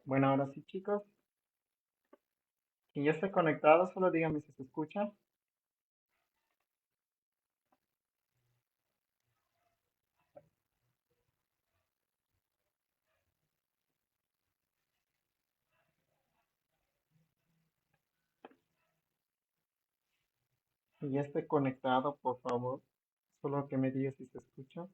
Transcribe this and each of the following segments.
Bueno, ahora sí, chicos. Quien ya esté conectado, solo díganme si se escucha. Quien ya esté conectado, por favor, solo que me diga si se escucha.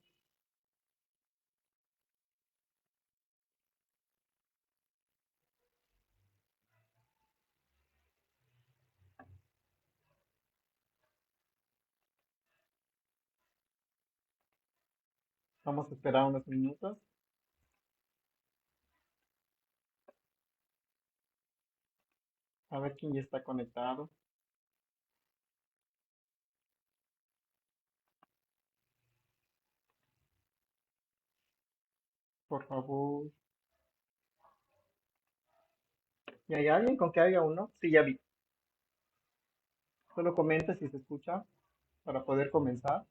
Vamos a esperar unos minutos. A ver quién ya está conectado. Por favor. ¿Y hay alguien con que haya uno? Sí, ya vi. Solo comente si se escucha para poder comenzar.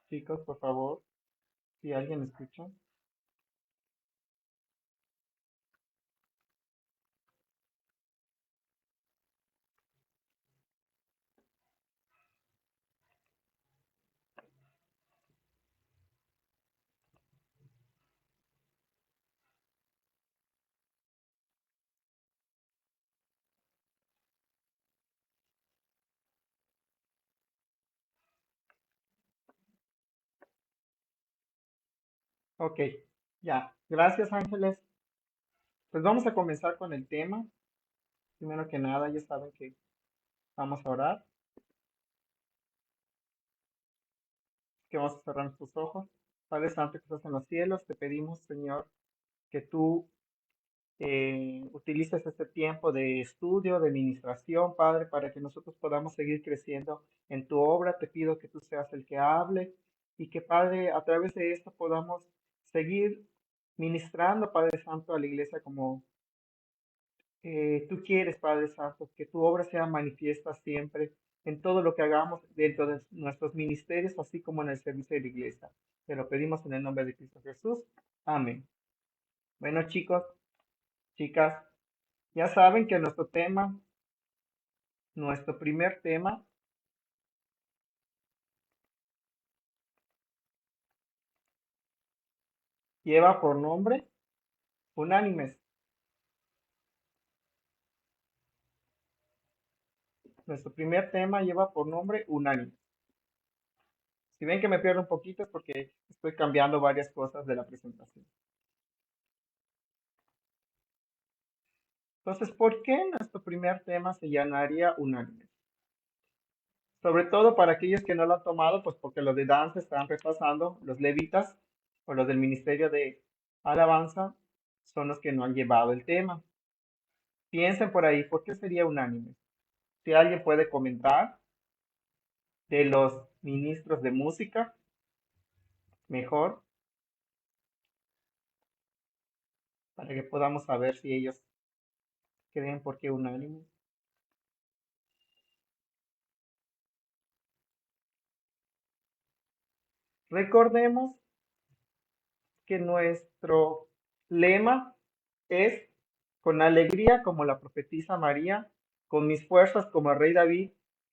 Chicos, por favor, si alguien escucha. Ok, ya. Gracias, Ángeles. Pues vamos a comenzar con el tema. Primero que nada, ya saben que vamos a orar, que vamos a cerrar nuestros ojos. Padre Santo que estás en los cielos, te pedimos, Señor, que tú utilices este tiempo de estudio, de ministración, Padre, para que nosotros podamos seguir creciendo en tu obra. Te pido que tú seas el que hable y que, Padre, a través de esto podamos seguir ministrando, Padre Santo, a la iglesia como tú quieres, Padre Santo, que tu obra sea manifiesta siempre en todo lo que hagamos dentro de nuestros ministerios, así como en el servicio de la iglesia. Te lo pedimos en el nombre de Cristo Jesús. Amén. Bueno, chicos, chicas, ya saben que nuestro primer tema, lleva por nombre Unánimes. Nuestro primer tema lleva por nombre Unánimes. Si ven que me pierdo un poquito es porque estoy cambiando varias cosas de la presentación. Entonces, ¿por qué nuestro primer tema se llamaría Unánimes? Sobre todo para aquellos que no lo han tomado, pues porque los de danza están repasando, los levitas o los del ministerio de alabanza son los que no han llevado el tema. Piensen por ahí, ¿por qué sería unánime? Si alguien puede comentar de los ministros de música, mejor, para que podamos saber si ellos creen por qué unánime. Recordemos que nuestro lema es con alegría como la profetisa María, con mis fuerzas como el rey David,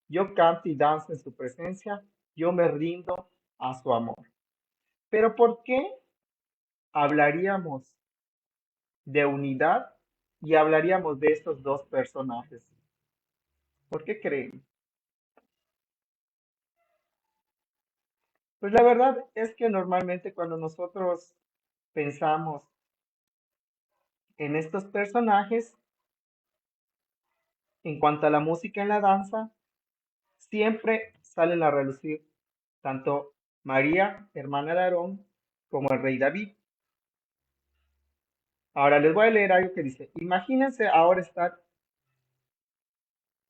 yo canto y danzo en su presencia, yo me rindo a su amor. Pero ¿por qué hablaríamos de unidad y hablaríamos de estos dos personajes? ¿Por qué creen? Pues la verdad es que normalmente cuando nosotros pensamos en estos personajes, en cuanto a la música y la danza, siempre salen a relucir tanto María, hermana de Aarón, como el rey David. Ahora les voy a leer algo que dice, imagínense ahora estar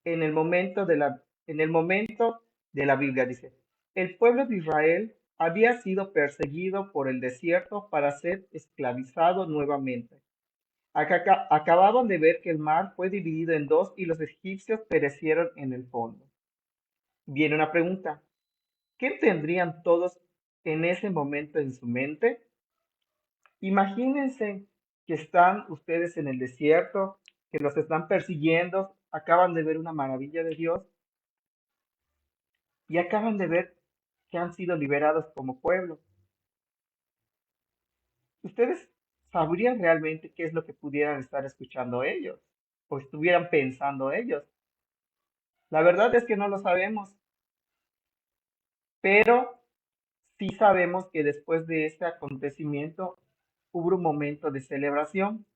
en el momento de la Biblia, dice, el pueblo de Israel había sido perseguido por el desierto para ser esclavizado nuevamente. Acababan de ver que el mar fue dividido en dos y los egipcios perecieron en el fondo. Viene una pregunta. ¿Qué tendrían todos en ese momento en su mente? Imagínense que están ustedes en el desierto, que los están persiguiendo, acaban de ver una maravilla de Dios y acaban de ver que han sido liberados como pueblo. ¿Ustedes sabrían realmente qué es lo que pudieran estar escuchando ellos o estuvieran pensando ellos? La verdad es que no lo sabemos, pero sí sabemos que después de este acontecimiento hubo un momento de celebración.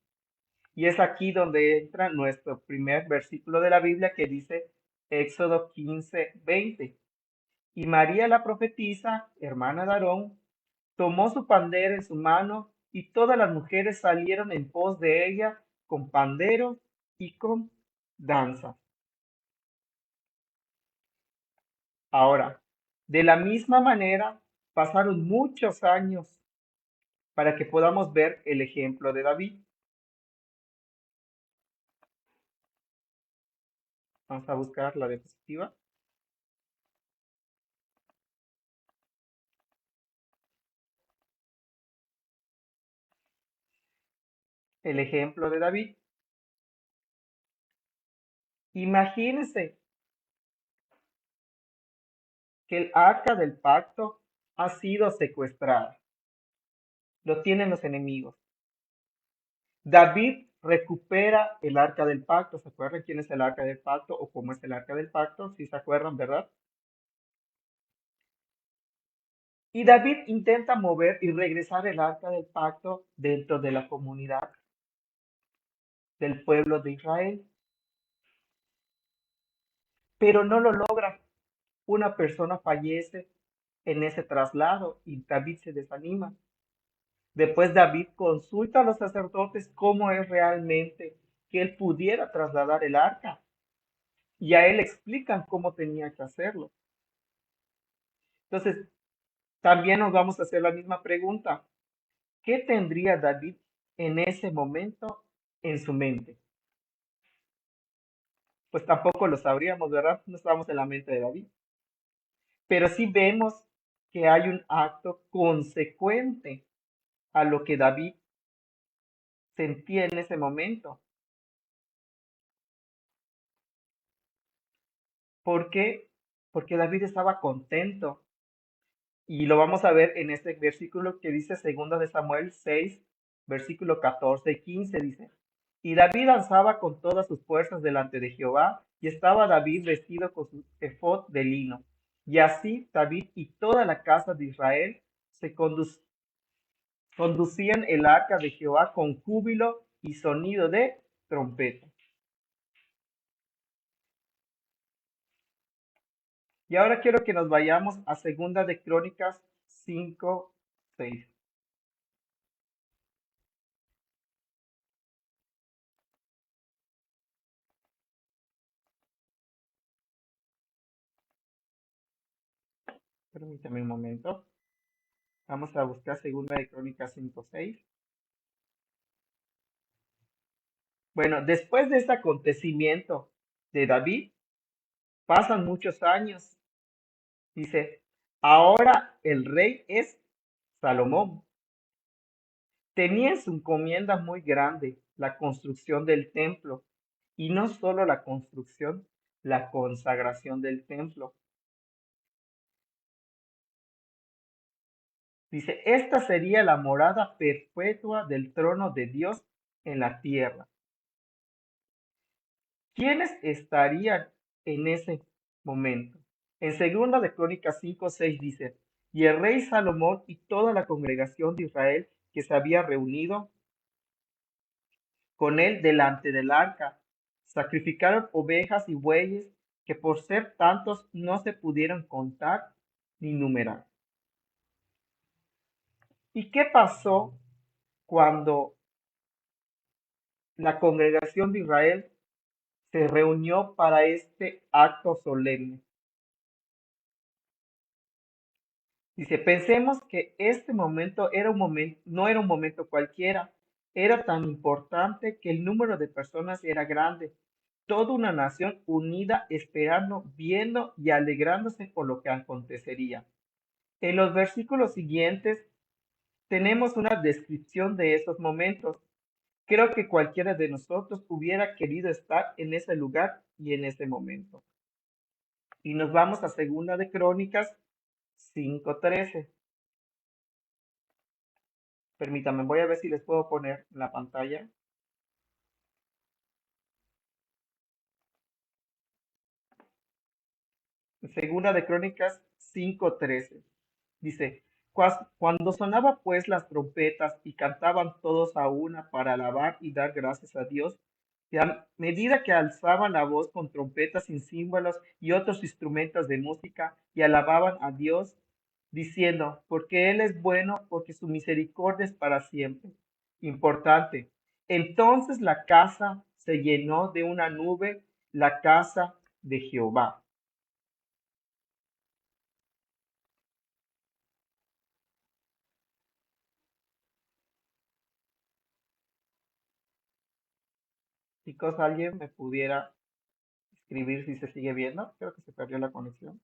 Y es aquí donde entra nuestro primer versículo de la Biblia que dice Éxodo 15:20. Y María la profetisa, hermana de Aarón, tomó su pandero en su mano y todas las mujeres salieron en pos de ella con panderos y con danza. Ahora, de la misma manera, pasaron muchos años para que podamos ver el ejemplo de David. Vamos a buscar la diapositiva. El ejemplo de David. Imagínense que el arca del pacto ha sido secuestrada. Lo tienen los enemigos. David recupera el arca del pacto. ¿Se acuerdan quién es el arca del pacto o cómo es el arca del pacto? Si se acuerdan, ¿verdad? Y David intenta mover y regresar el arca del pacto dentro de la comunidad del pueblo de Israel, pero no lo logra. Una persona fallece en ese traslado y David se desanima. Después David consulta a los sacerdotes cómo es realmente que él pudiera trasladar el arca y a él le explican cómo tenía que hacerlo. Entonces, también nos vamos a hacer la misma pregunta. ¿Qué tendría David en ese momento en su mente? Pues tampoco lo sabríamos, ¿verdad? No estamos en la mente de David. Pero sí vemos que hay un acto consecuente a lo que David sentía en ese momento. ¿Por qué? Porque David estaba contento. Y lo vamos a ver en este versículo que dice 2 de Samuel 6, versículo 14 y 15, dice, y David danzaba con todas sus fuerzas delante de Jehová, y estaba David vestido con su efod de lino. Y así David y toda la casa de Israel se conducían el arca de Jehová con júbilo y sonido de trompeta. Y ahora quiero que nos vayamos a Segunda de Crónicas 5:6. Permítame un momento. Vamos a buscar Segunda de Crónicas 5:6. Bueno, después de este acontecimiento de David, pasan muchos años. Dice, ahora el rey es Salomón. Tenía en su encomienda muy grande la construcción del templo, y no solo la construcción, la consagración del templo. Dice, esta sería la morada perpetua del trono de Dios en la tierra. ¿Quiénes estarían en ese momento? En segunda de Crónicas 5:6 dice, y el rey Salomón y toda la congregación de Israel que se había reunido con él delante del arca, sacrificaron ovejas y bueyes que por ser tantos no se pudieron contar ni numerar. ¿Y qué pasó cuando la congregación de Israel se reunió para este acto solemne? Dice, pensemos que este momento era un momento, no era un momento cualquiera, era tan importante que el número de personas era grande. Toda una nación unida esperando, viendo y alegrándose por lo que acontecería. En los versículos siguientes tenemos una descripción de esos momentos. Creo que cualquiera de nosotros hubiera querido estar en ese lugar y en ese momento. Y nos vamos a Segunda de Crónicas 5:13. Permítanme, voy a ver si les puedo poner en la pantalla. Segunda de Crónicas 5:13. Dice, Cuando sonaba pues las trompetas y cantaban todos a una para alabar y dar gracias a Dios, y a medida que alzaban la voz con trompetas y címbalos y otros instrumentos de música y alababan a Dios, diciendo, porque Él es bueno, porque su misericordia es para siempre. Importante. Entonces la casa se llenó de una nube, la casa de Jehová. Chicos, ¿alguien me pudiera escribir si se sigue viendo? Creo que se perdió la conexión.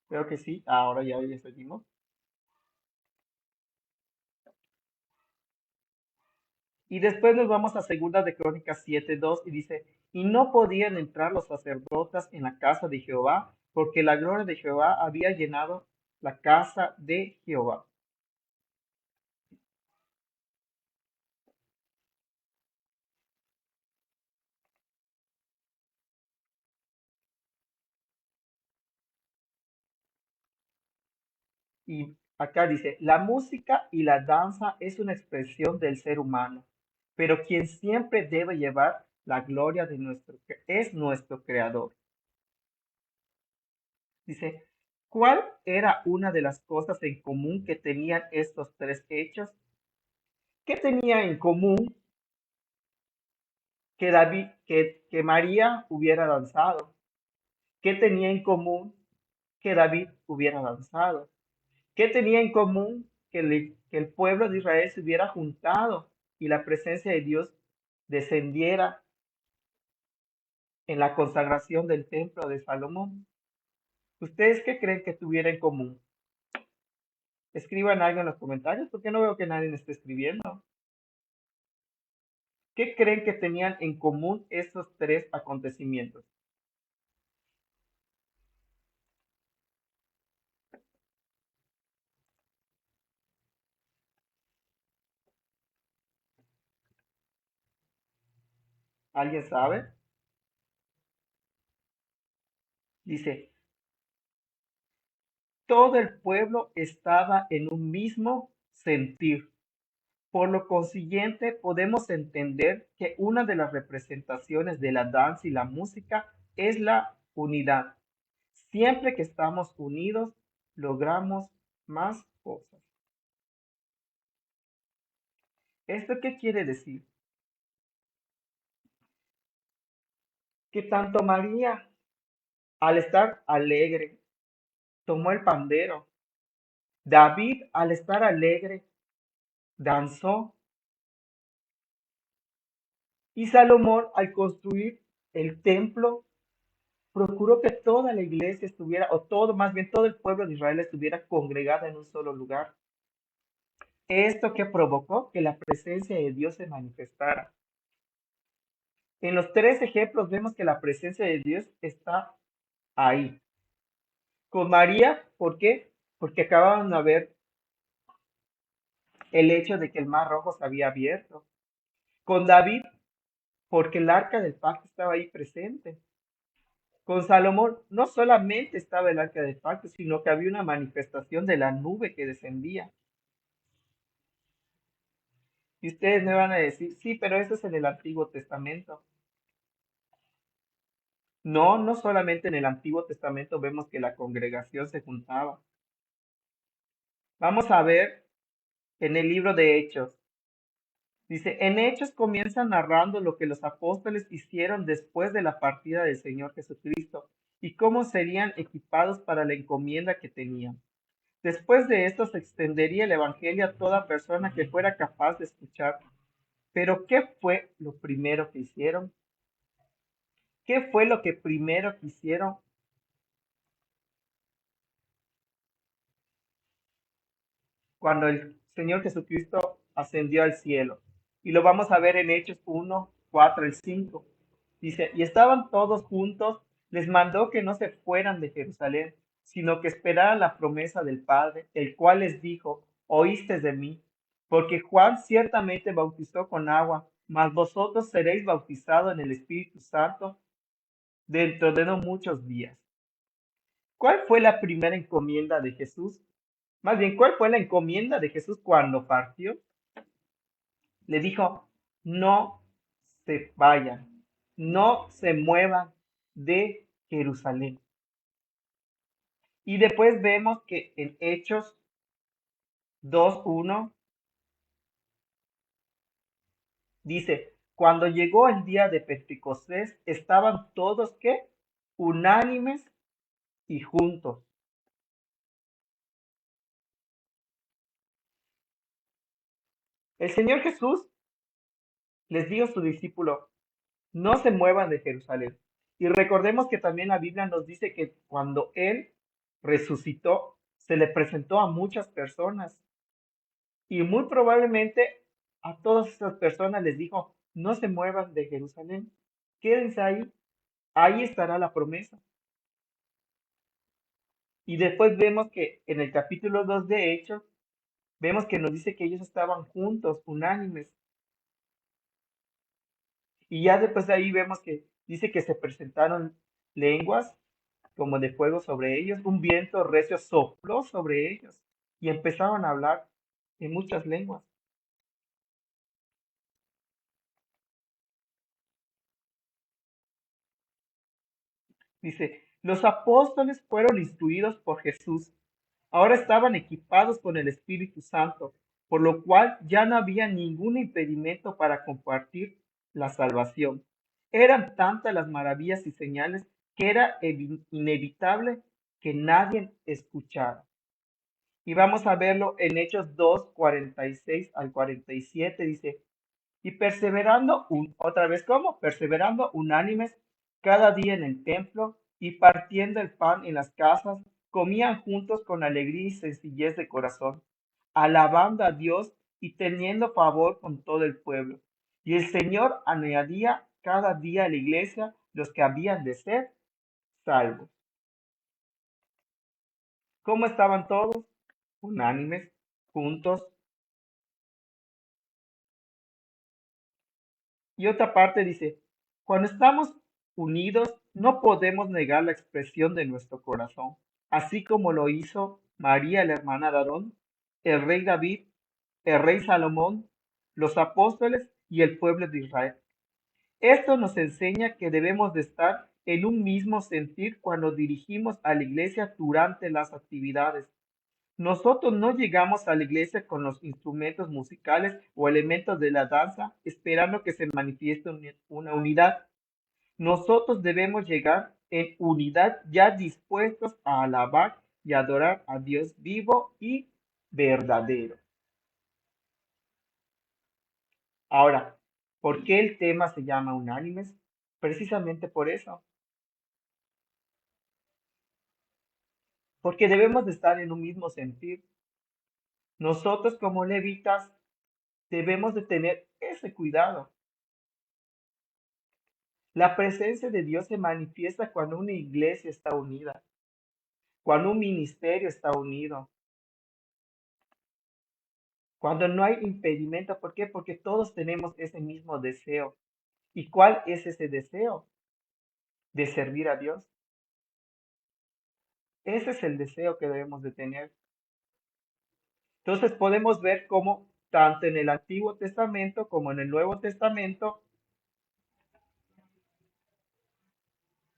Creo que sí, ahora ya seguimos. Y después nos vamos a Segunda de Crónicas 7:2 y dice, y no podían entrar los sacerdotes en la casa de Jehová, porque la gloria de Jehová había llenado la casa de Jehová. Y acá dice, la música y la danza es una expresión del ser humano, pero quien siempre debe llevar la gloria de es nuestro creador. Dice, ¿cuál era una de las cosas en común que tenían estos tres hechos? ¿Qué tenía en común que María hubiera danzado? ¿Qué tenía en común que David hubiera danzado? ¿Qué tenía en común que el pueblo de Israel se hubiera juntado y la presencia de Dios descendiera en la consagración del templo de Salomón? ¿Ustedes qué creen que tuviera en común? Escriban algo en los comentarios porque no veo que nadie me esté escribiendo. ¿Qué creen que tenían en común estos tres acontecimientos? ¿Alguien sabe? Dice, todo el pueblo estaba en un mismo sentir. Por lo consiguiente, podemos entender que una de las representaciones de la danza y la música es la unidad. Siempre que estamos unidos, logramos más cosas. ¿Esto qué quiere decir? Que tanto María, al estar alegre, tomó el pandero. David, al estar alegre, danzó. Y Salomón, al construir el templo, procuró que toda la iglesia estuviera, o todo, más bien todo el pueblo de Israel estuviera congregada en un solo lugar. Esto que provocó que la presencia de Dios se manifestara. En los tres ejemplos vemos que la presencia de Dios está ahí. Con María, ¿por qué? Porque acababan de ver el hecho de que el mar rojo se había abierto. Con David, porque el arca del pacto estaba ahí presente. Con Salomón no solamente estaba el arca del pacto, sino que había una manifestación de la nube que descendía. Y ustedes me van a decir, sí, pero eso es en el Antiguo Testamento. No, no solamente en el Antiguo Testamento vemos que la congregación se juntaba. Vamos a ver en el libro de Hechos. Dice, en Hechos comienza narrando lo que los apóstoles hicieron después de la partida del Señor Jesucristo y cómo serían equipados para la encomienda que tenían. Después de esto se extendería el Evangelio a toda persona que fuera capaz de escuchar. Pero ¿qué fue lo primero que hicieron? ¿Qué fue lo que primero que hicieron cuando el Señor Jesucristo ascendió al cielo? Y lo vamos a ver en Hechos 1, 4 al 5. Dice, y estaban todos juntos, les mandó que no se fueran de Jerusalén, sino que esperaran la promesa del Padre, el cual les dijo, oíste de mí, porque Juan ciertamente bautizó con agua, mas vosotros seréis bautizados en el Espíritu Santo dentro de no muchos días. ¿Cuál fue la primera encomienda de Jesús? Más bien, ¿cuál fue la encomienda de Jesús cuando partió? Le dijo, no se vayan, no se muevan de Jerusalén. Y después vemos que en Hechos 2:1 dice, cuando llegó el día de Pentecostés, estaban todos ¿qué? Unánimes y juntos. El Señor Jesús les dijo a sus discípulos, no se muevan de Jerusalén. Y recordemos que también la Biblia nos dice que cuando Él resucitó, se le presentó a muchas personas y muy probablemente a todas esas personas les dijo, no se muevan de Jerusalén, quédense ahí, ahí estará la promesa. Y después vemos que en el capítulo 2 de Hechos, vemos que nos dice que ellos estaban juntos, unánimes. Y ya después de ahí vemos que dice que se presentaron lenguas como de fuego sobre ellos, un viento recio sopló sobre ellos y empezaban a hablar en muchas lenguas. Dice, los apóstoles fueron instruidos por Jesús, ahora estaban equipados con el Espíritu Santo, por lo cual ya no había ningún impedimento para compartir la salvación. Eran tantas las maravillas y señales que era inevitable que nadie escuchara. Y vamos a verlo en Hechos 2, 46 al 47, dice, y perseverando, otra vez, ¿cómo? Perseverando unánimes cada día en el templo y partiendo el pan en las casas, comían juntos con alegría y sencillez de corazón, alabando a Dios y teniendo favor con todo el pueblo. Y el Señor añadía cada día a la iglesia los que habían de ser salvos. ¿Cómo estaban todos? Unánimes, juntos. Y otra parte dice, cuando estamos unidos, no podemos negar la expresión de nuestro corazón, así como lo hizo María, la hermana de Aarón, el rey David, el rey Salomón, los apóstoles y el pueblo de Israel. Esto nos enseña que debemos de estar en un mismo sentir cuando dirigimos a la iglesia durante las actividades. Nosotros no llegamos a la iglesia con los instrumentos musicales o elementos de la danza esperando que se manifieste una unidad. Nosotros debemos llegar en unidad ya dispuestos a alabar y adorar a Dios vivo y verdadero. Ahora, ¿por qué el tema se llama Unánimes? Precisamente por eso, porque debemos de estar en un mismo sentir. Nosotros como levitas debemos de tener ese cuidado. La presencia de Dios se manifiesta cuando una iglesia está unida, cuando un ministerio está unido, cuando no hay impedimento. ¿Por qué? Porque todos tenemos ese mismo deseo. ¿Y cuál es ese deseo? De servir a Dios. Ese es el deseo que debemos de tener. Entonces podemos ver cómo tanto en el Antiguo Testamento como en el Nuevo Testamento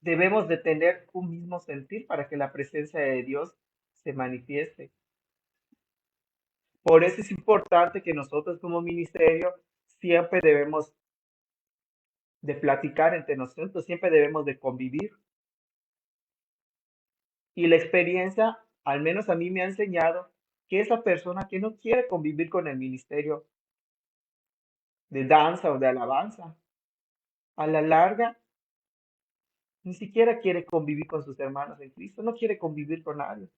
debemos de tener un mismo sentir para que la presencia de Dios se manifieste. Por eso es importante que nosotros como ministerio siempre debemos de platicar entre nosotros, siempre debemos de convivir. Y la experiencia, al menos a mí me ha enseñado que esa persona que no quiere convivir con el ministerio de danza o de alabanza, a la larga ni siquiera quiere convivir con sus hermanos en Cristo, no quiere convivir con nadie.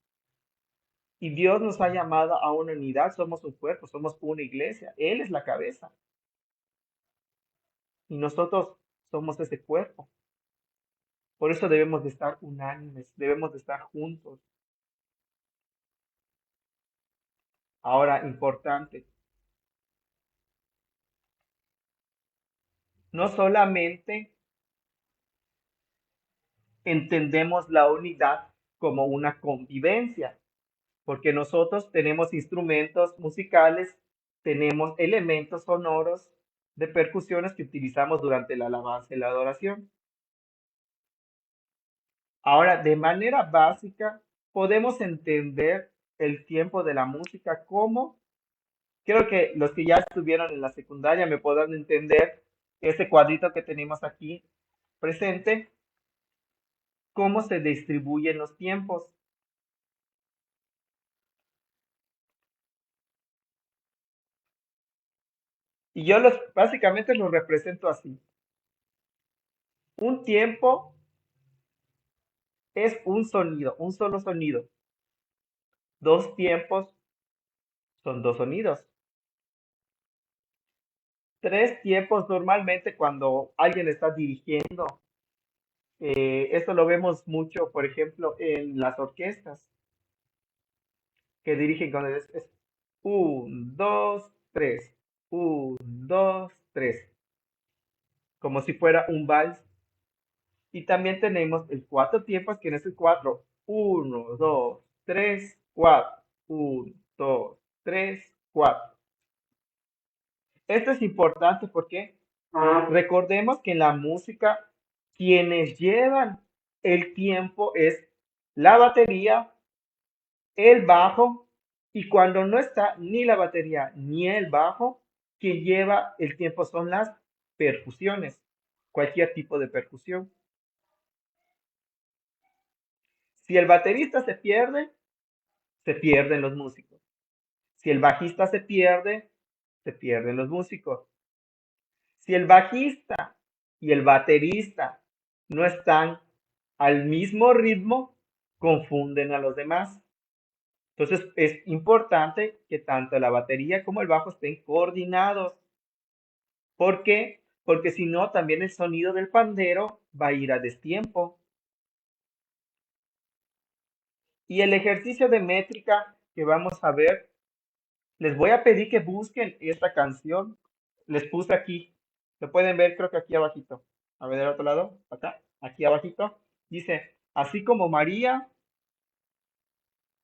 Y Dios nos ha llamado a una unidad, somos un cuerpo, somos una iglesia, Él es la cabeza y nosotros somos ese cuerpo. Por eso debemos de estar unánimes, debemos de estar juntos. Ahora, importante, no solamente entendemos la unidad como una convivencia, porque nosotros tenemos instrumentos musicales, tenemos elementos sonoros de percusiones que utilizamos durante la alabanza y la adoración. Ahora, de manera básica, podemos entender el tiempo de la música como, creo que los que ya estuvieron en la secundaria me podrán entender ese cuadrito que tenemos aquí presente, cómo se distribuyen los tiempos. Y yo básicamente los represento así. Un tiempo es un sonido, un solo sonido. Dos tiempos son dos sonidos. Tres tiempos normalmente cuando alguien está dirigiendo. Esto lo vemos mucho, por ejemplo, en las orquestas que dirigen cuando es un, dos, tres, un, dos, tres, como si fuera un vals. Y también tenemos el cuatro tiempos, que no es el cuatro, uno, dos, tres, cuatro, uno, dos, tres, cuatro. Esto es importante porque recordemos que en la música quienes llevan el tiempo es la batería, el bajo, y cuando no está ni la batería ni el bajo, quien lleva el tiempo son las percusiones, cualquier tipo de percusión. Si el baterista se pierden los músicos. Si el bajista se pierden los músicos. Si el bajista y el baterista no están al mismo ritmo, confunden a los demás. Entonces es importante que tanto la batería como el bajo estén coordinados. ¿Por qué? Porque si no, también el sonido del pandero va a ir a destiempo. Y el ejercicio de métrica que vamos a ver, les voy a pedir que busquen esta canción. Les puse aquí. Lo pueden ver, creo que aquí abajito. A ver, del otro lado, acá, aquí abajito. Dice, así como María,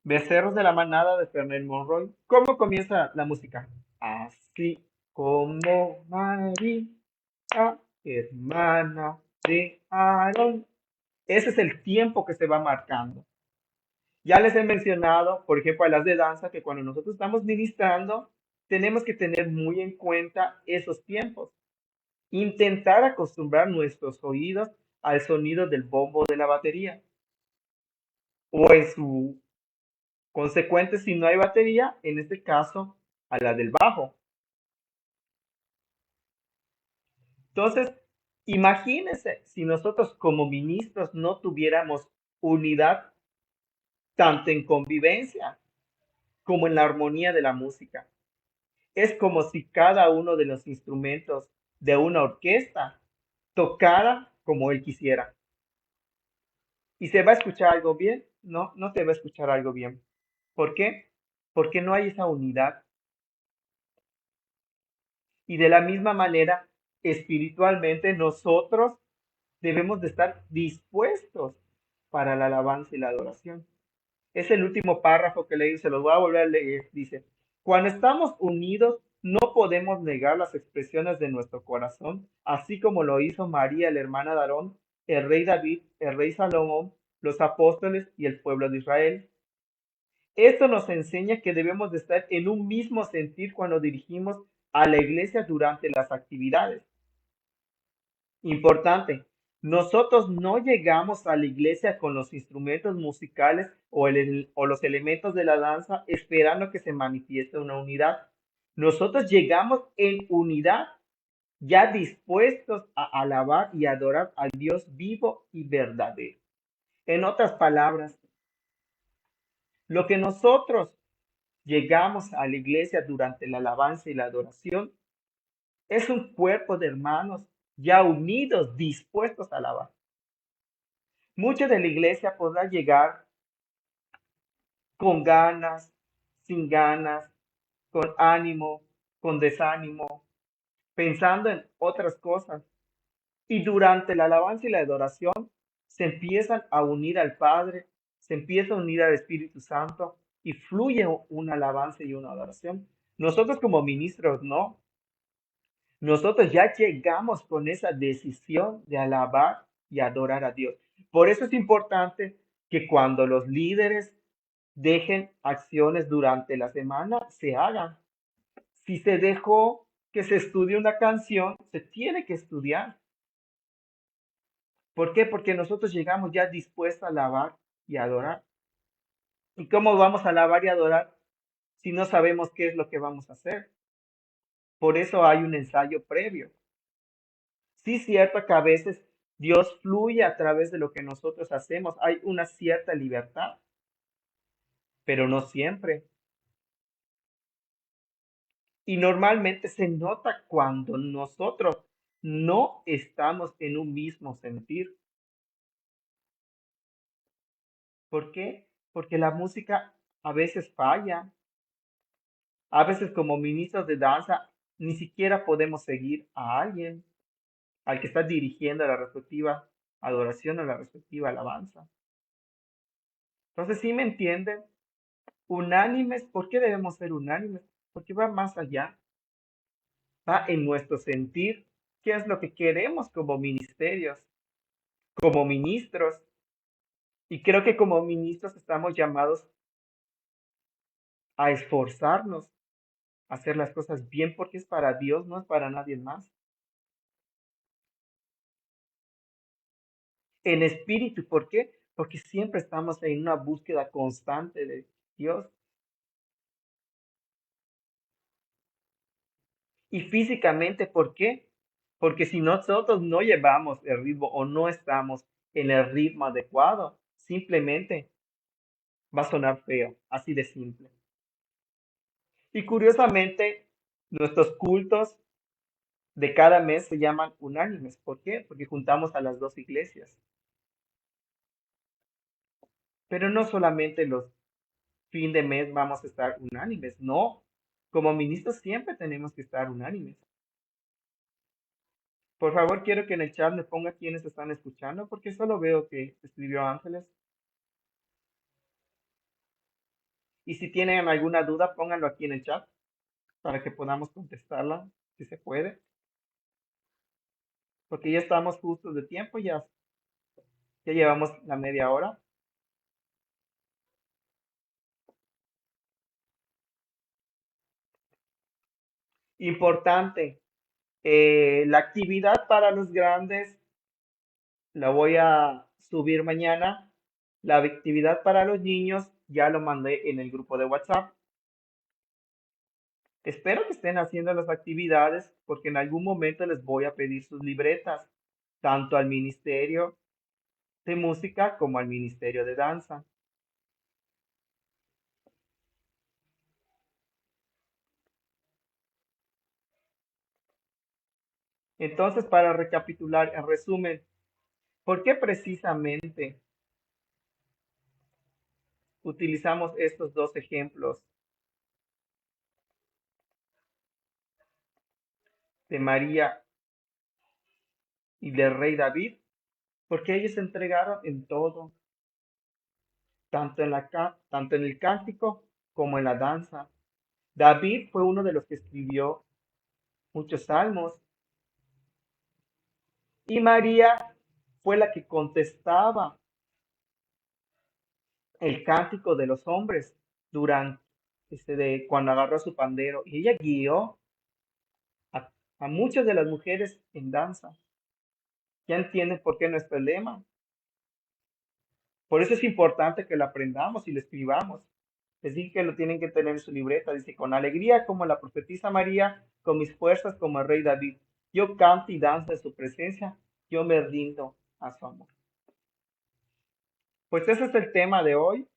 becerros de la manada de Fernand Monroy. ¿Cómo comienza la música? Así como María, hermana de Aarón. Ese es el tiempo que se va marcando. Ya les he mencionado, por ejemplo, a las de danza, que cuando nosotros estamos ministrando, tenemos que tener muy en cuenta esos tiempos. Intentar acostumbrar nuestros oídos al sonido del bombo de la batería. O en su consecuente, si no hay batería, en este caso, a la del bajo. Entonces, imagínense si nosotros como ministros no tuviéramos unidad tanto en convivencia como en la armonía de la música. Es como si cada uno de los instrumentos de una orquesta tocara como él quisiera. ¿Y se va a escuchar algo bien? No, no se va a escuchar algo bien. ¿Por qué? Porque no hay esa unidad. Y de la misma manera, espiritualmente, nosotros debemos de estar dispuestos para la alabanza y la adoración. Es el último párrafo que leí, se los voy a volver a leer. Dice, cuando estamos unidos, no podemos negar las expresiones de nuestro corazón, así como lo hizo María, la hermana de Aarón, el rey David, el rey Salomón, los apóstoles y el pueblo de Israel. Esto nos enseña que debemos de estar en un mismo sentir cuando dirigimos a la iglesia durante las actividades. Importante, nosotros no llegamos a la iglesia con los instrumentos musicales o los elementos de la danza esperando que se manifieste una unidad. Nosotros llegamos en unidad, ya dispuestos a alabar y adorar al Dios vivo y verdadero. En otras palabras, lo que nosotros llegamos a la iglesia durante la alabanza y la adoración es un cuerpo de hermanos ya unidos, dispuestos a alabar. Mucha de la iglesia podrá llegar con ganas, sin ganas, con ánimo, con desánimo, pensando en otras cosas. Y durante la alabanza y la adoración se empiezan a unir al Padre, se empieza a unir al Espíritu Santo y fluye una alabanza y una adoración. Nosotros como ministros no. Nosotros ya llegamos con esa decisión de alabar y adorar a Dios. Por eso es importante que cuando los líderes dejen acciones durante la semana, se hagan. Si se dejó que se estudie una canción, se tiene que estudiar. ¿Por qué? Porque nosotros llegamos ya dispuestos a alabar y adorar. ¿Y cómo vamos a alabar y adorar si no sabemos qué es lo que vamos a hacer? Por eso hay un ensayo previo. Sí, es cierto que a veces Dios fluye a través de lo que nosotros hacemos. Hay una cierta libertad, pero no siempre. Y normalmente se nota cuando nosotros no estamos en un mismo sentir. ¿Por qué? Porque la música a veces falla. A veces como ministros de danza ni siquiera podemos seguir a alguien, al que está dirigiendo la respectiva adoración o la respectiva alabanza. Entonces, ¿sí me entienden? Unánimes, ¿por qué debemos ser unánimes? Porque va más allá, va en nuestro sentir, qué es lo que queremos como ministerios, como ministros. Y creo que como ministros estamos llamados a esforzarnos, a hacer las cosas bien porque es para Dios, no es para nadie más. En espíritu, ¿por qué? Porque siempre estamos en una búsqueda constante de Dios. Y físicamente, ¿por qué? Porque si nosotros no llevamos el ritmo o no estamos en el ritmo adecuado, simplemente va a sonar feo, así de simple. Y curiosamente, nuestros cultos de cada mes se llaman unánimes. ¿Por qué? Porque juntamos a las dos iglesias. Pero no solamente los fin de mes vamos a estar unánimes, no. Como ministros siempre tenemos que estar unánimes. Por favor, quiero que en el chat me ponga quienes están escuchando, porque solo veo que escribió Ángeles. Y si tienen alguna duda, pónganlo aquí en el chat para que podamos contestarla, si se puede, porque ya estamos justos de tiempo, ya llevamos la media hora. Importante, la actividad para los grandes la voy a subir mañana. La actividad para los niños ya lo mandé en el grupo de WhatsApp. Espero que estén haciendo las actividades porque en algún momento les voy a pedir sus libretas, tanto al Ministerio de Música como al Ministerio de Danza. Entonces, para recapitular, en resumen, ¿por qué precisamente utilizamos estos dos ejemplos de María y del rey David? Porque ellos se entregaron en todo, tanto en el cántico como en la danza. David fue uno de los que escribió muchos salmos y María fue la que contestaba el cántico de los hombres durante cuando agarró su pandero. Y ella guió a, a muchas de las mujeres en danza. Ya entienden por qué nuestro lema. Por eso es importante que lo aprendamos y lo escribamos. Les dije que lo tienen que tener en su libreta. Dice, con alegría como la profetisa María, con mis fuerzas como el rey David. Yo canto y danzo en su presencia, yo me rindo a su amor. Pues ese es el tema de hoy.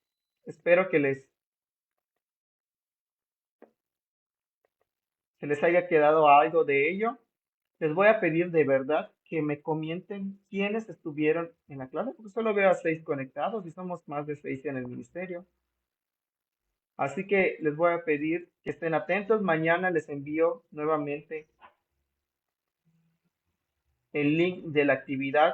Espero que se les haya quedado algo de ello. Les voy a pedir de verdad que me comenten quiénes estuvieron en la clase, porque solo veo a 6 conectados y somos más de 6 en el ministerio. Así que les voy a pedir que estén atentos. Mañana les envío nuevamente el link de la actividad